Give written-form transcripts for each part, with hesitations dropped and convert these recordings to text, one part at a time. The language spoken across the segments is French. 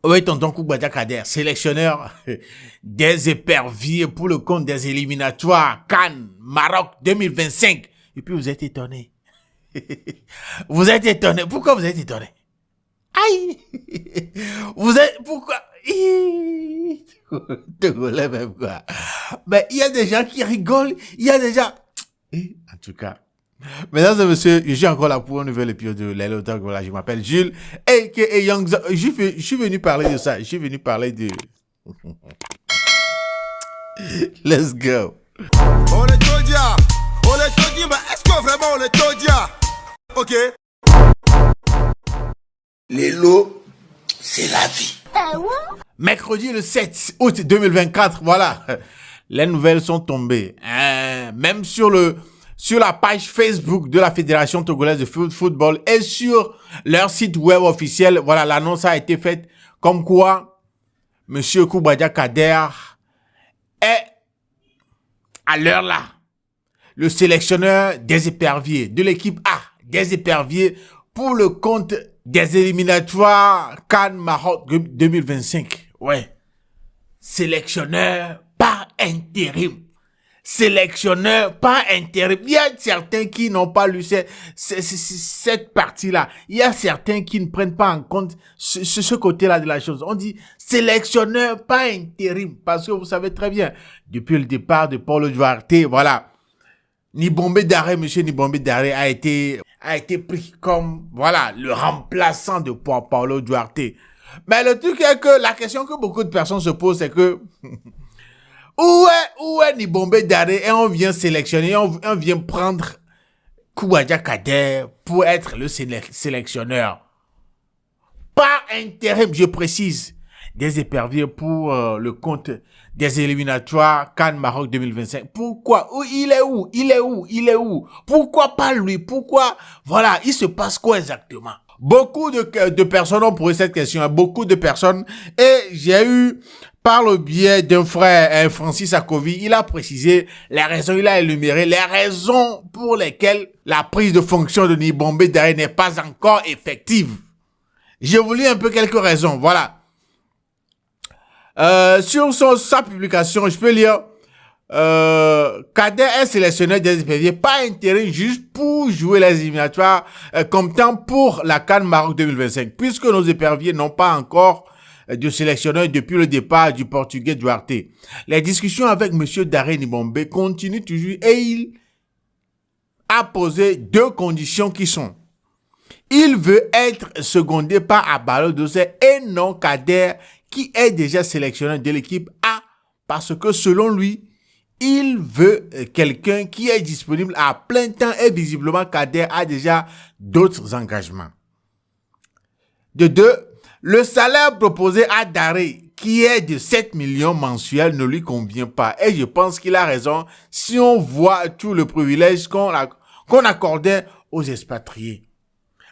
Oui, tonton Koubouadia Kader, sélectionneur des éperviers pour le compte des éliminatoires Cannes, Maroc 2025. Et puis vous êtes étonné. Vous êtes étonné. Pourquoi vous êtes étonné? Aïe! Vous êtes... Pourquoi? Togolais même quoi. Mais il y a des gens qui rigolent. Il y a des gens... En tout cas... Mesdames et messieurs, je suis encore là pour un nouvel épisode de Lelo Talk. Voilà, je m'appelle Jules. Et Young... Je suis venu parler de ça. Je suis venu parler de... Let's go. On est Todia. On est Todia, mais est-ce que vraiment on est Todia? Ok. L'élo, c'est la vie. Mercredi le 7 août 2024, voilà. Les nouvelles sont tombées. Même sur la page Facebook de la Fédération Togolaise de Football et sur leur site web officiel, voilà, l'annonce a été faite comme quoi Monsieur Koubouadia Kader est, à l'heure là, le sélectionneur des éperviers, de l'équipe A des éperviers pour le compte des éliminatoires Cannes Maroc 2025. Ouais. Sélectionneur par intérim. Sélectionneur par intérim. Il y a certains qui n'ont pas lu cette partie-là. Il y a certains qui ne prennent pas en compte ce côté-là de la chose. On dit sélectionneur par intérim. Parce que vous savez très bien, depuis le départ de Paulo Duarte, voilà, Nibombé Daré, monsieur Nibombé Daré a été pris comme, voilà, le remplaçant de Paulo Duarte. Mais le truc est que la question que beaucoup de personnes se posent, c'est que où est Nibombé Daré et on vient sélectionner, on vient prendre Koubouadia Kader pour être le sélectionneur. Par intérim, je précise, des éperviers pour le compte des éliminatoires Cannes Maroc 2025. Pourquoi? Il est où? Pourquoi pas lui? Pourquoi? Voilà, il se passe quoi exactement? Beaucoup de personnes ont posé cette question, beaucoup de personnes, et j'ai eu, par le biais d'un frère, Francis Akovi, il a précisé les raisons, il a énuméré les raisons pour lesquelles la prise de fonction de Nibombé Daré n'est pas encore effective. Je vous lis un peu quelques raisons, voilà. Sur sa publication, je peux lire Kader est sélectionneur des éperviers, pas intérim, juste pour jouer les éliminatoires comme temps pour la Cannes Maroc 2025, puisque nos éperviers n'ont pas encore de sélectionneur depuis le départ du Portugais Duarte. Les discussions avec monsieur Daré Nibombé continuent toujours et il a posé deux conditions qui sont: il veut être secondé par Abalo Dossé et non Kader, qui est déjà sélectionneur de l'équipe A, parce que selon lui, il veut quelqu'un qui est disponible à plein temps et visiblement Kader a déjà d'autres engagements. De deux, le salaire proposé à Daré, qui est de 7 millions mensuels, ne lui convient pas. Et je pense qu'il a raison si on voit tout le privilège qu'on accordait aux expatriés.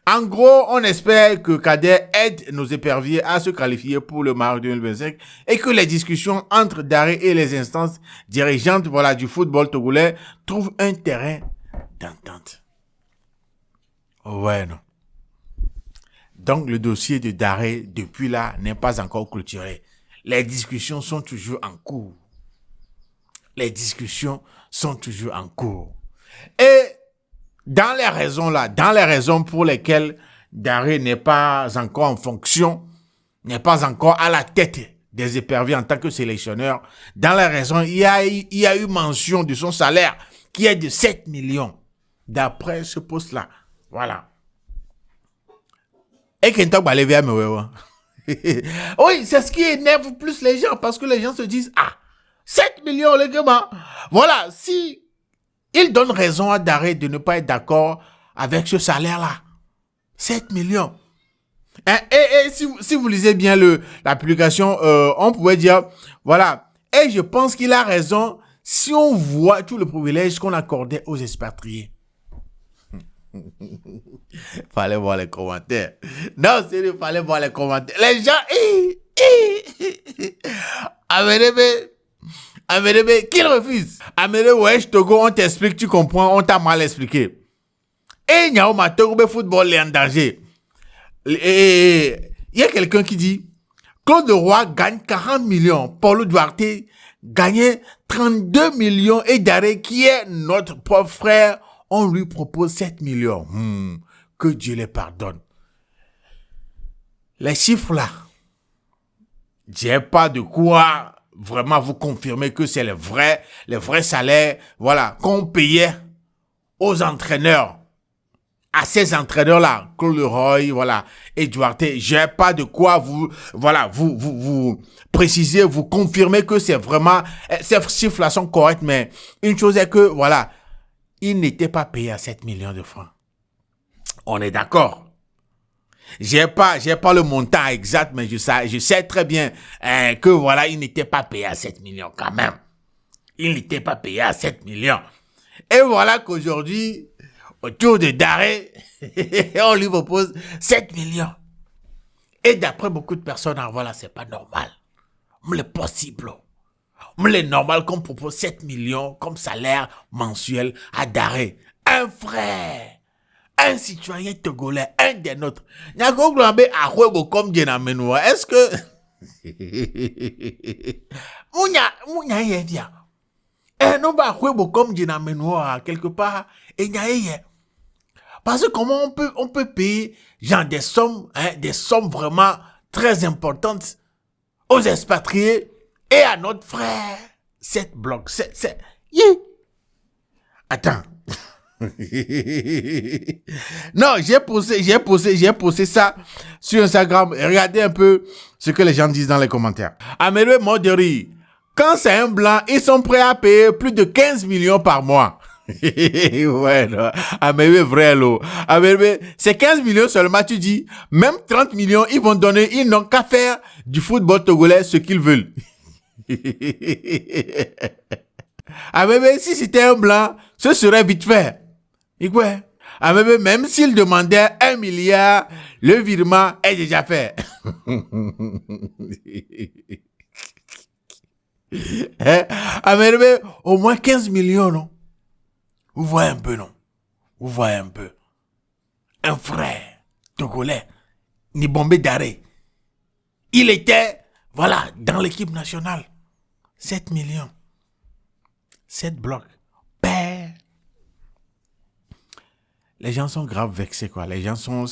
En gros, on espère que Kader aide nos éperviers à se qualifier pour le Maroc 2025 et que les discussions entre Daré et les instances dirigeantes, voilà, du football togolais trouvent un terrain d'entente. Ouais, non. Donc, le dossier de Daré, depuis là, n'est pas encore clôturé. Les discussions sont toujours en cours. Et dans les raisons pour lesquelles Daré n'est pas encore en fonction, n'est pas encore à la tête des éperviers en tant que sélectionneur, dans les raisons, il y a eu mention de son salaire qui est de 7 millions. D'après ce poste-là. Voilà. Et qu'il t'a balayé à me. Oui, c'est ce qui énerve plus les gens, parce que les gens se disent, 7 millions, les gars. Voilà, si il donne raison à Daré de ne pas être d'accord avec ce salaire-là. 7 millions. Et si vous lisez bien la publication, on pourrait dire, voilà. Et je pense qu'il a raison si on voit tout le privilège qu'on accordait aux expatriés. Fallait voir les commentaires. Non, c'est fallait voir les commentaires. Les gens, Amédébé, qui refuse? Amédébé, ouais, Togo, on t'explique, tu comprends, on t'a mal expliqué. Et Nyao Togo, football est en danger. Et il y a quelqu'un qui dit, Claude Roy gagne 40 millions. Paulo Duarte gagnait 32 millions. Et Daré, qui est notre propre frère, on lui propose 7 millions. Que Dieu les pardonne. Les chiffres là, j'ai pas de quoi vraiment vous confirmer que c'est les vrais salaires, voilà, qu'on payait aux entraîneurs. À ces entraîneurs-là, Claude Roy, voilà, et Duarte, j'ai pas de quoi vous préciser, vous confirmer que c'est vraiment, ces chiffres-là sont corrects, mais une chose est que, voilà, ils n'étaient pas payés à 7 millions de francs. On est d'accord. J'ai pas le montant exact, mais je sais très bien que voilà, il n'était pas payé à 7 millions quand même. Il n'était pas payé à 7 millions. Et voilà qu'aujourd'hui, autour de Daré, on lui propose 7 millions. Et d'après beaucoup de personnes, voilà, c'est pas normal. Mais c'est possible. Mais c'est normal qu'on propose 7 millions comme salaire mensuel à Daré. Un frère. Un citoyen togolais, un des nôtres. Est-ce que... Mounya yedia. Non ba huebo comme djena menua quelque part. Et parce que comment on peut payer genre des sommes vraiment très importantes aux expatriés et à notre frère. 7 blocs. Attends. Non, j'ai posté ça sur Instagram. Regardez un peu ce que les gens disent dans les commentaires. Amélie Moderi, quand c'est un blanc, ils sont prêts à payer plus de 15 millions par mois. Ouais, non. Amélie, vrai, l'eau. Amélie, c'est 15 millions seulement, tu dis. Même 30 millions, ils vont donner, ils n'ont qu'à faire du football togolais ce qu'ils veulent. Amélie, si c'était un blanc, ce serait vite fait. Et quoi? Même s'il demandait 1 milliard, le virement est déjà fait. Au moins 15 millions, non? Vous voyez un peu, non? Vous voyez un peu. Un frère togolais, Nibombe Daré, il était, voilà, dans l'équipe nationale. 7 millions. 7 blocs. Père. Les gens sont grave vexés, quoi. Les gens sont,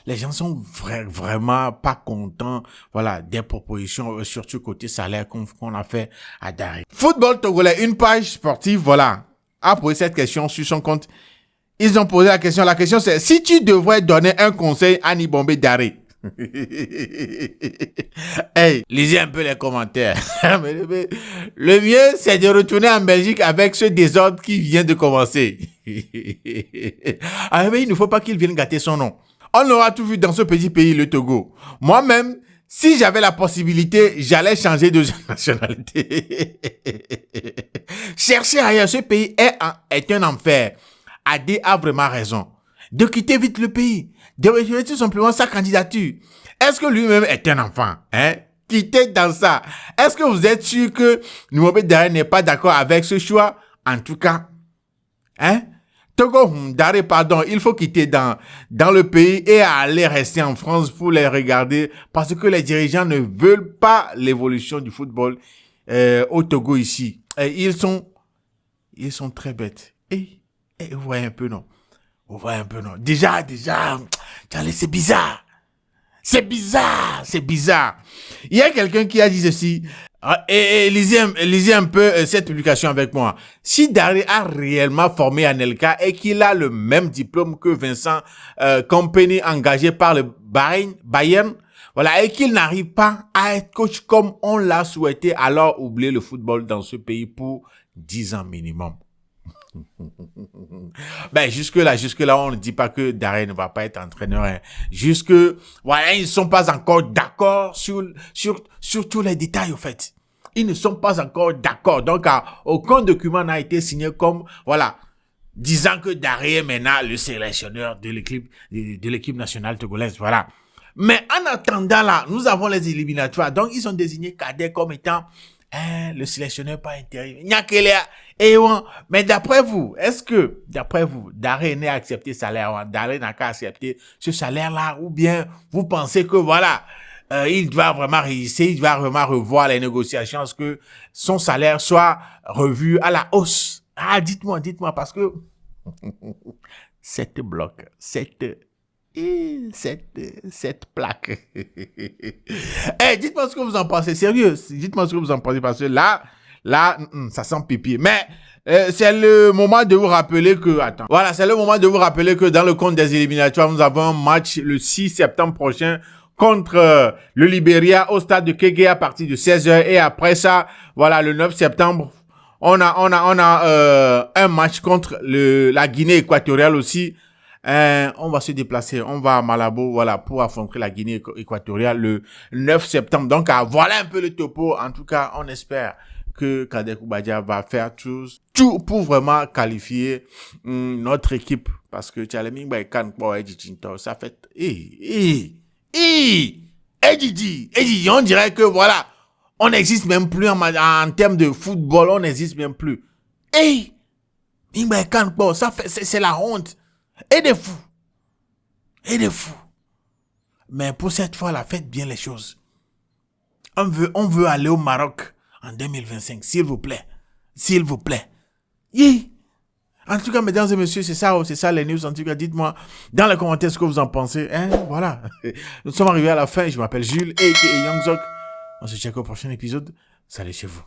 les gens sont vraiment pas contents, voilà, des propositions, surtout côté salaire qu'on a fait à Daré. Football togolais, une page sportive, voilà, a posé cette question sur son compte. Ils ont posé la question c'est, si tu devrais donner un conseil à Nibombe Daré. Hey, lisez un peu les commentaires. Le mieux, c'est de retourner en Belgique avec ce désordre qui vient de commencer. Mais il ne faut pas qu'il vienne gâter son nom. On aura tout vu dans ce petit pays, le Togo. Moi-même, si j'avais la possibilité, j'allais changer de nationalité. Chercher ailleurs, ce pays est un enfer. Adé a vraiment raison. De quitter vite le pays. De retirer tout simplement sa candidature. Est-ce que lui-même est un enfant? Quittez dans ça. Est-ce que vous êtes sûr que Nibombe Daré n'est pas d'accord avec ce choix? En tout cas, Togo Daré, pardon, il faut quitter dans le pays et aller rester en France pour les regarder parce que les dirigeants ne veulent pas l'évolution du football au Togo ici. Ils sont très bêtes. Et vous voyez un peu, non? Vous voyez un peu, non? Déjà, c'est bizarre. C'est bizarre. Il y a quelqu'un qui a dit ceci. Et lisez un peu cette publication avec moi. Si Daré a réellement formé Anelka et qu'il a le même diplôme que Vincent Kompany engagé par le Bayern, voilà, et qu'il n'arrive pas à être coach comme on l'a souhaité, alors oubliez le football dans ce pays pour 10 ans minimum. Jusque là, on ne dit pas que Daré ne va pas être entraîneur. Voilà, ils ne sont pas encore d'accord sur tous les détails, au fait. Ils ne sont pas encore d'accord. Donc, aucun document n'a été signé comme, voilà, disant que Daré est maintenant le sélectionneur de l'équipe nationale togolaise. Voilà. Mais en attendant là, nous avons les éliminatoires. Donc, ils ont désigné Kader comme étant le sélectionneur par intérim. Mais d'après vous, Daré n'a accepté ce salaire, Daré n'a qu'à accepter ce salaire-là, ou bien vous pensez que voilà, il doit vraiment réussir, il doit vraiment revoir les négociations, à ce que son salaire soit revu à la hausse. Ah, dites-moi, parce que cette plaque. Dites-moi ce que vous en pensez, sérieux. Dites-moi ce que vous en pensez, parce que là, ça sent pipi. Mais c'est le moment de vous rappeler que... Attends. Voilà, c'est le moment de vous rappeler que dans le compte des éliminatoires, nous avons un match le 6 septembre prochain contre le Libéria au stade de Kégué à partir de 16h. Et après ça, voilà, le 9 septembre, on a un match contre la Guinée équatoriale aussi. On va se déplacer, on va à Malabo, voilà, pour affronter la Guinée équatoriale le 9 septembre. Donc, voilà un peu le topo. En tout cas, on espère que Kadek Oubadia va faire tout pour vraiment qualifier notre équipe. Parce que Tchaleming Baïkan, ça fait... Didi, on dirait que, voilà, on n'existe même plus en termes de football, on n'existe même plus. Ça fait, c'est la honte. Et des fous. Mais pour cette fois, là, faites bien les choses. On veut aller au Maroc en 2025, s'il vous plaît. En tout cas, mesdames et messieurs, c'est ça les news. En tout cas, dites-moi dans les commentaires ce que vous en pensez. Voilà. Nous sommes arrivés à la fin. Je m'appelle Jules et Youngzok. On se check au prochain épisode. Salut chez vous.